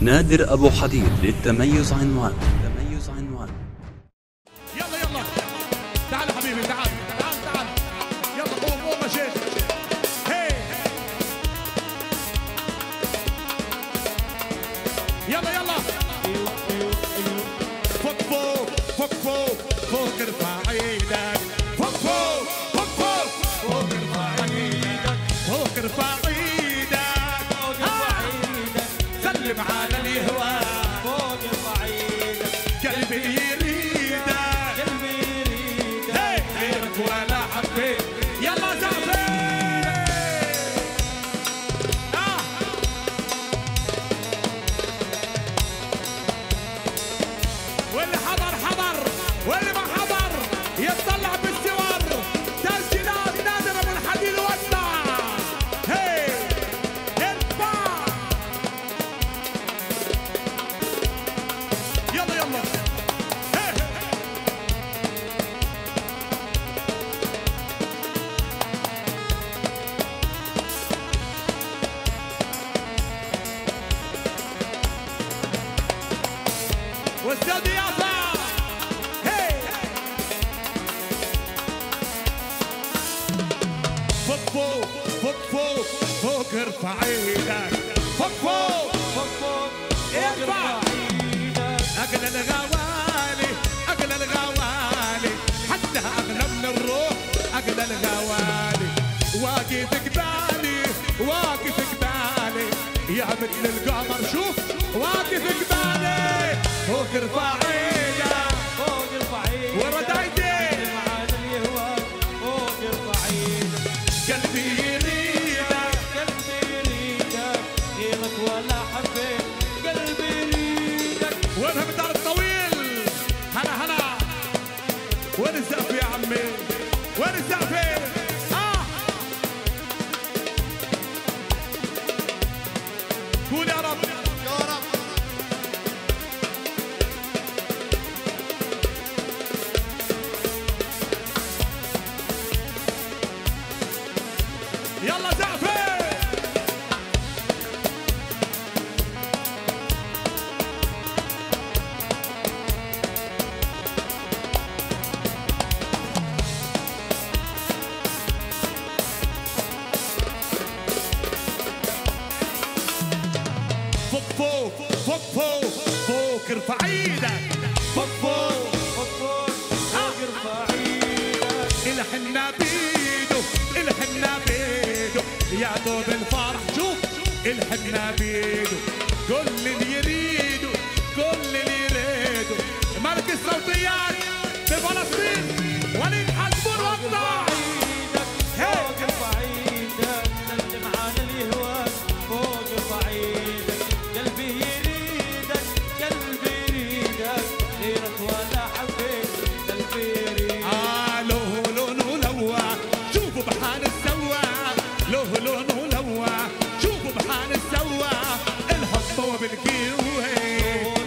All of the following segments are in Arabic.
نادر أبو حديد للتميز عنوان. يلا يلا تعال حبيبي تعال يلا قوم قوم يا شيخ. هي يلا يلا فوق فوق فوق فوق فوق ارفع ايدك فوق فوق فوق فوق فوق ارفع ايدك فوق ارفع ايدك سلم على الهواء فوق ارفع ايدك قلبي يريدك غيرك ولا حبيت. يلا زعفي واللي حضر حضر واللي ما حضر يطلع بالسوار. تسجيلات نادر ابو الحديد وسع. هي ارفع يلا يلا. هي واستاذ يافا. هي فوق فوق فوق فوق فوق ارفع ايدك فوق فوق فوق فوق ارفع ايدك. اغلى الغوالي اغلى الغوالي حتى اغلى من الروح اغلى الغوالي. واقف قبالي واقف قبالي يا مثل القمر شوف واقف قبالي. فوق ارفع ايدك فوق ارفع ايدك ورد ايديك على الهواء فوق ارفع ايدك. قلبي يريدك غيرك ولا حبيت قلبي يريدك. وينها بالدار الطويل؟ هلا هلا وين الزقف يا عمي؟ وين الزقف؟ قول يا رب يا رب. يلا زعفي فوق فوق فوق فوق فوق ارفع ايدك فوق فوق فوق فوق فوق ارفع ايدك. الحنا بيده الحنا بيده يا دوب الفرح شوف الحنا بيده. كل اللي يريده كل اللي يريده ملك الصوتيات في فلسطين وليد حسبون وقطع. فوق ارفع ايدك سلم على الهواء فوق ارفع ايدك. قلبي يريدك غيرك ولا حبيت قلبي يريدك. له لون ولوع شوفوا بحال السوا له لون ولوع شوفوا بحال السوا. الحب هو بالكيوه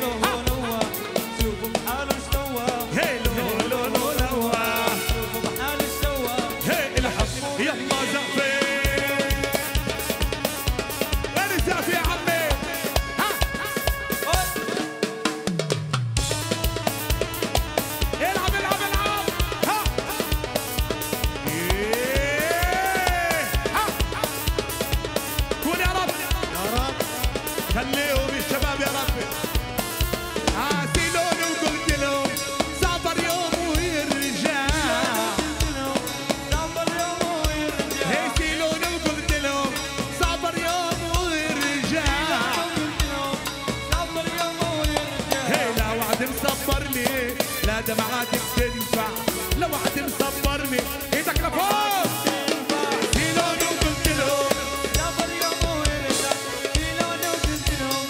له لوع شوفوا بحاله استوى. هي له لون ولوع شوفوا بحاله استوى. هي الحب يلا زقفي. وين الزقفي يا عمي؟ العب العب العب. ها قول يا رب يا رب خليهم الشباب يا ربي. عاسلوني وقلت لهم صبر يوم ويرجع. صبر يوم ويرجع. هيسيلوني وقلت لهم صبر يوم ويرجع. صبر يوم ويرجع. هي لا وعد مصبرني لا دمعاتك تنفع. لا وعد مصبرني ايدك لفوق. سيلوني وقلت لهم صبر يوم ويرجع. شيلوني وقلت لهم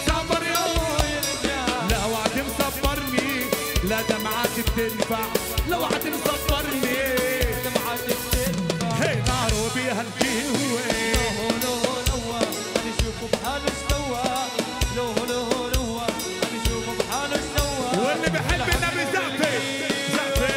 صبر يوم ويرجع. لا وعد مصبرني لا دمعاتك تنفع. لا وعد مصبرني دمعتك تنفع. هي نار وبيها الكيوه. له لوع انا اشوفه بحاله استوى. له لوع انا اشوفه بحاله استوى. واللي بحب النبي زقفي زقفي.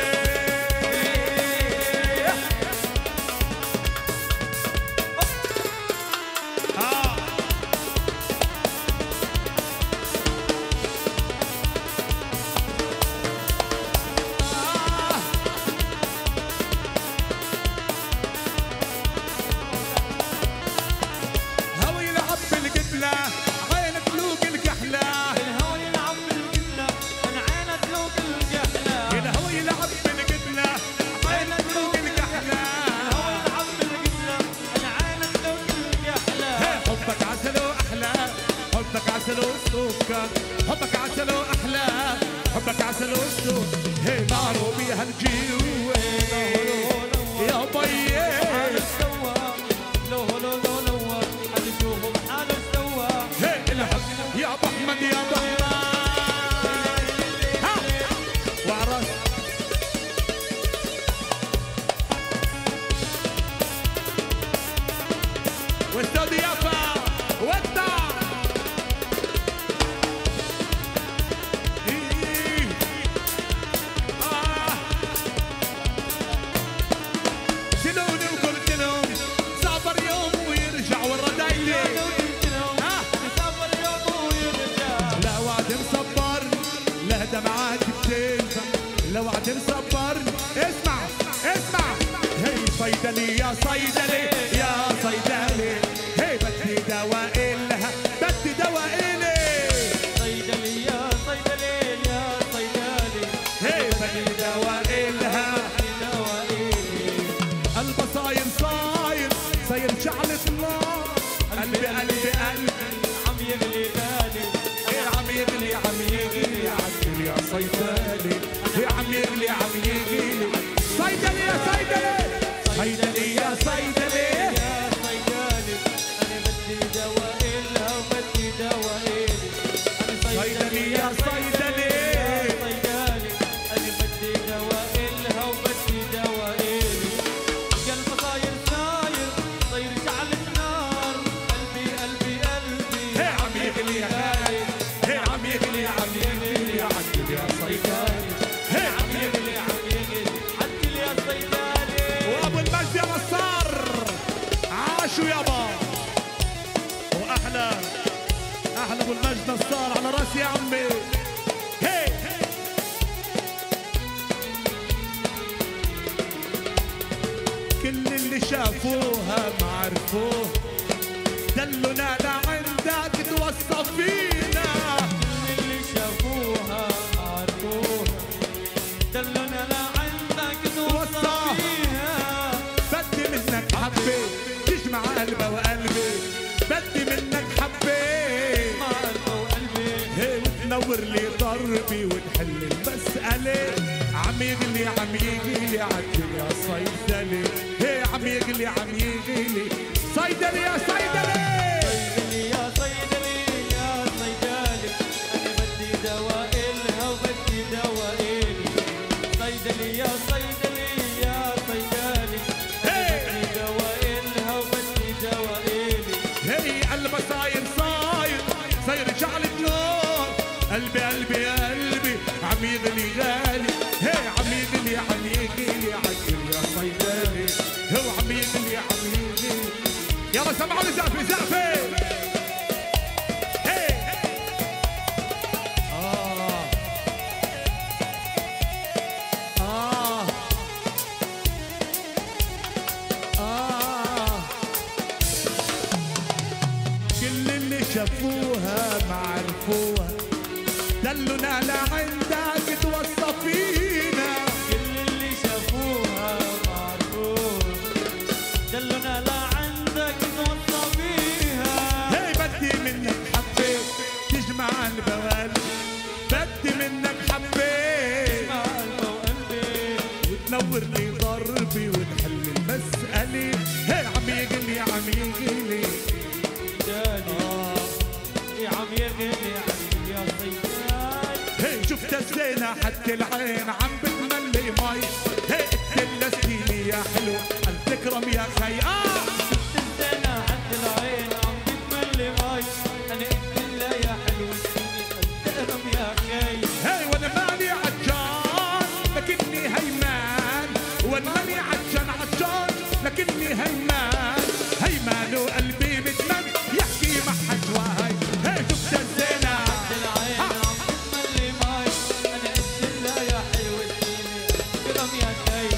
حبك عسل والسكر، حبك عسل واحلى، حبك عسل والسكر، هي نار بيها الجيوة يا بيي. لو حد يشوفه بحاله سوا. هي الحب يا ابو احمد يا ابو احمد. ها وعراس واستاذ يافا ودع. شلوني وقلت لهم صابر يوم ويرجع ورا دايلي. لا وعد مصبرني لا دمعات بتنفع، لا وعد مصبرني. اسمع اسمع هي صيدلي يا صيدلي يا صيدلي، هي بدي دواء إلها بدي دواء إلي. صيدلي يا صيدلي يا صيدلي، هي بدي دواء إلها دواء إلي. قلبه صاير شعلة نار. قلبي قلبي قلبي عم يغلي بالي، عم يغلي عم يغلي عسل يا صيدلي، عم يغلي عم يغلي. صيدلي يا صيدلي صيدلي يا صيدلي يا صيدلي، أنا بدي دواء إلها وبدي دواء إلي. أنا صيدلي يا صيدلي يا صيدلي، أنا بدي دواء إلها وبدي دواء إلي. قلبي صاير شعلة نار. قلبي قلبي قلبي هي عم يغلي يا غالي، هي عم يغلي عم يغلي عسل يا صيدلي، هي عم يغلي عم يغلي عدل يا صيدلي. وابو المجد يا نصار عاشوا يابا. واحلى ابو المجد نصار على راسي يا عمي. هي كل اللي شافوها ما عرفوه، دلونا لعندك توصى فينا. اللي شافوها عرفوها، دلونا لعندك توصى فيها. بدي منك حبة تجمع قلبي وقلبي، بدي منك حبة مع قلبي وقلبي، هي وتنور لي ضربي وتحل المسألة. عم يغلي عم يغلي عجل يا صيدلي، هي عم يغلي عم يغلي. صيدلي يا صيدلي صيدلي يا صيدلي يا صيدلي، أنا بدي دواء إلها وبدي دواء إلي. صيدلي يا صيدلي يا صيدلي، أنا بدي دواء إلها وبدي دواء إلي. هي قلبها صاير شعلة نار. قلبي قلبي يا قلبي عم يغلي غالي، هي عم يغلي عجل يا صيدلي، هو عم يغلي يلا سمعوني زقفة زقفة. هي كل اللي شافوها ما عرفوها، دلونا لعندك توصى فينا. كل اللي شافوها ما عرفوها، دلونا لعندك توصى فيها. هي بدي منك حبة تجمع قلبي وقلبي، بدي منك حبة مع قلبي وقلبي، وتنور لي ضربي وتحل المسألة. هي عم يغلي عم يغلي يا عم يغلي عدل يا صيدلي. هي شفت الزينة حتى العين عم بتملي مي. هي تلستيني يا حلو أن تكرم يا خي. شفت الزينة حد العين عم بتملي مي. أنا قلت لها يا حلو تهرم يا خي. هي وانا ماني عطشان لكني هيمان، وانا ماني عطشان لكني هيمان وقلبي بتمن يحكي مع حجواي. هي شفت الزينة حد العين عم بتملي مي. أنا قلت لها يا حلو تهرم يا خي.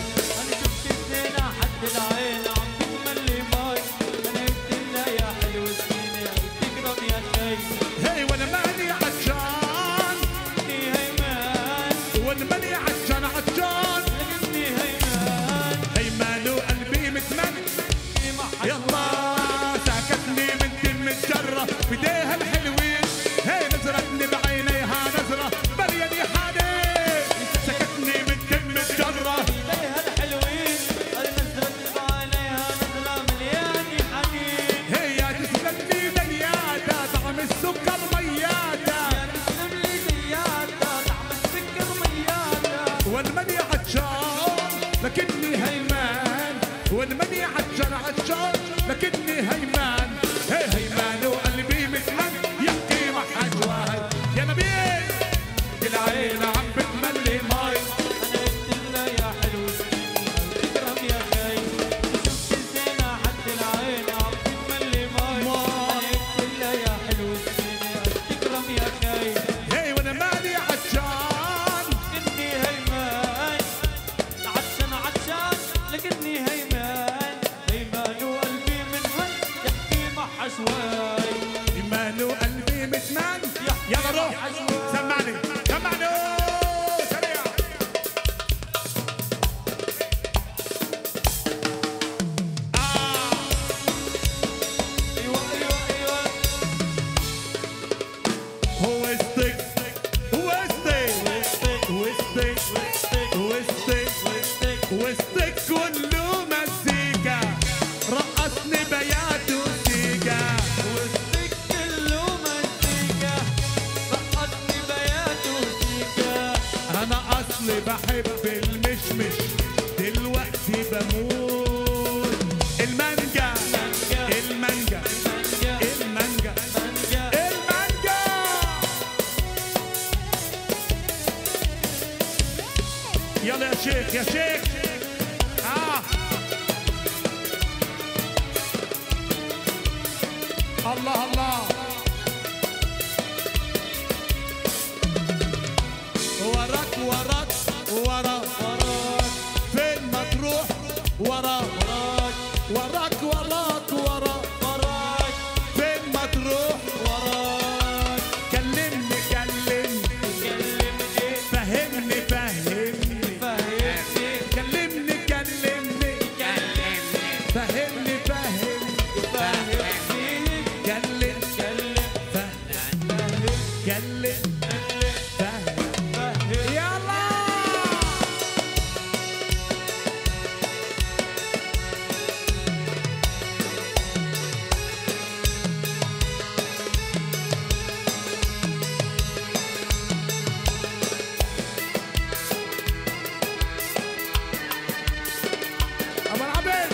أنا شفت الزينة حد العين عم بتملي مي. عطشان لكني هيمان، هيمان وقلبي متمن يحكي مع حجواي. يا نبيل العين عم بتملي ماي، انا قلت لها يا حلو تكرم يا خي، شفت الزينة حد العين عم بتملي ماي، انا قلت لها يا حلو تكرم يا خي. هي وانا مالي عطشان لكني هيمان، عطشان لكني هيمان، هيمان وقلبي منهن يحكي مع حشواي. هيمان وقلبي متمن. يلا روح سمعني سمعني سريع. ايوه ايوه ايوه هو استك هو استك وستك وستك وستك كله مزيكا، رقصني بيات وسيكا. وسطك كله مزيكا، رقصني بيات وسيكا. انا اصلي بحب المشمش دلوقتي بموت. المانجا المانجا المانجا المانجا. يلا يا شيخ يا شيخ. الله الله. وراك وراك وراك وراك فين ما تروح وراك وراك وراك وراك وراك فين ما تروح وراك. كلمني كلمني فهمني فهمني كلمني فهمني فهمني كلم كلم كلم فهم. فهم. يلا ابو العبيد.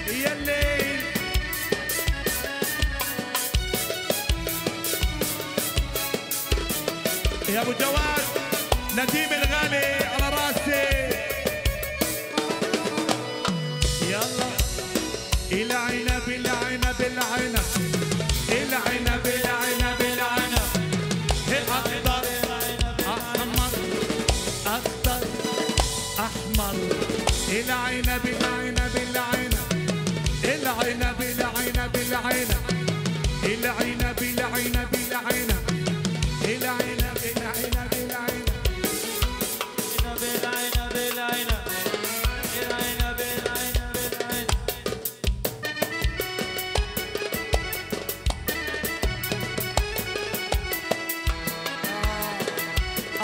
يلي يا ابو جواد نديم الغالي على راسي. يلا العنب العنب العنب العنب العنب العنب اخضر احمر اخضر احمر. العنب العنب العنب العنب العنب العنب العنب العنب العنب العنب العنب العنب العنب.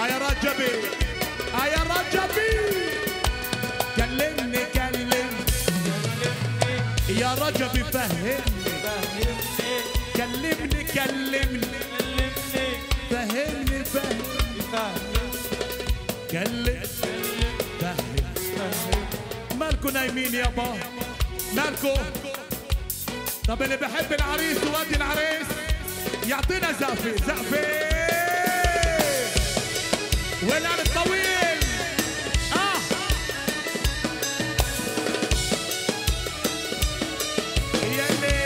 يا رجبي يا رجبي كلمني يا رجبي فهمني كلمني فهمني كلم فهم. مالكو نايمين يابا مالكو؟ طب اللي بحب العريس وادي العريس يعطينا زقفة زقفة. والعب الطويل يلي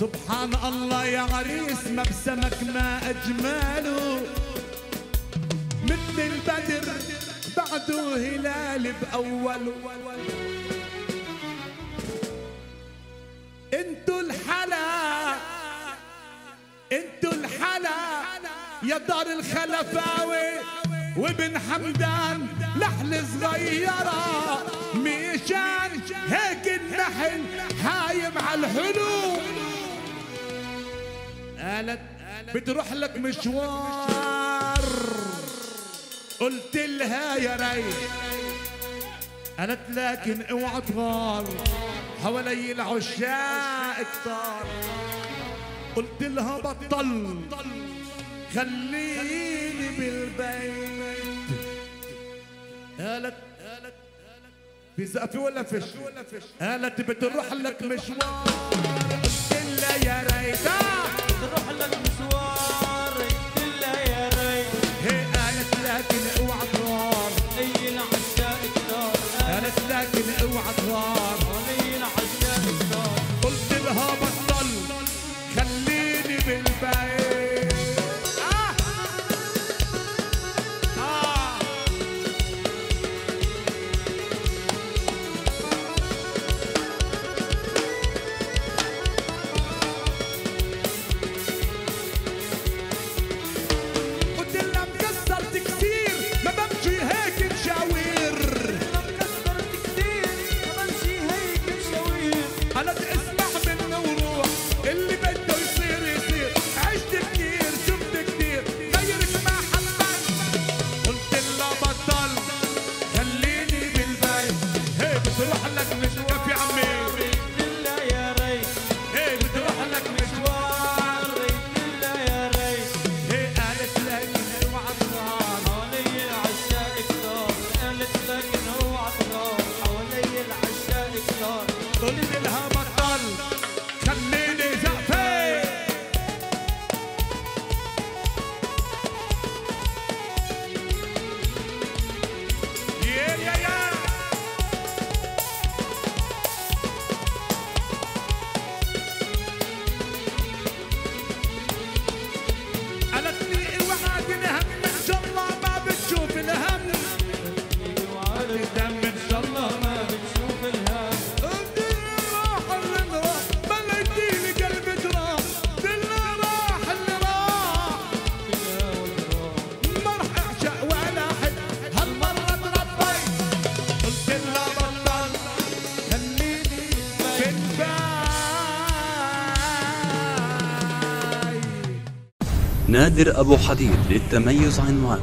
سبحان الله يا عريس مبسمك ما أجمله مثل البدر بعده هلال بأول. انتو الحلا انتو الحلا يا دار الخلفاوي وابن حمدان لحل صغيرة، مشان هيك النحل حايم على الحلو. قالت بتروح لك مشوار، قلت لها يا ريت، قالت لكن اوعى تغار حوالي العشاق كتار. قلت لها بطل خليني بالبيت. قالت في زقفي ولا فش؟ قالت بتروح لك مشوار، قلت لها يا ريت تروح لك مشوار، قلت لها يا ريت. هي قالت لكن اوعى تغار، اي العشاق كتار. قالت لكن اوعى تغار، اي العشاق كتار. قلت لها بطل خليني بالبيت. قلت لها مكسرت كتير ما بمشي هيك مشاوير. كسرت كتير ما بمشي هيك مشاوير. قالت اسمع مني وروح، اللي بده يصير يصير. عشت كتير شفت كتير غيرك ما حبك. قلت لها بطل خليني بالبيت. هي بتروح لك مشوار يا عمي، قلت لها يا ريت. هي بتروح لك مشوار. قلت لها يا ريت. هي قالت لكن اوعى تغار، حوالي العشاق كتار. قالت لكن اوعى تغار، حوالي العشاق كتار. قلت لها بطل خليني زقفي. يا قالت لي اوعى تنهم ان شاء الله ما بتشوف الهم. وعارف دم ان شاء الله ما بتشوف الهم. قلت لها راح اللي راح بلا يديني قلبي جراح. قلت لها راح اللي راح ما راح اعشق ولا احب هالمرة تربيت. قلت لها بطل خليني بالباي. نادر أبو حديد للتميز عنوان.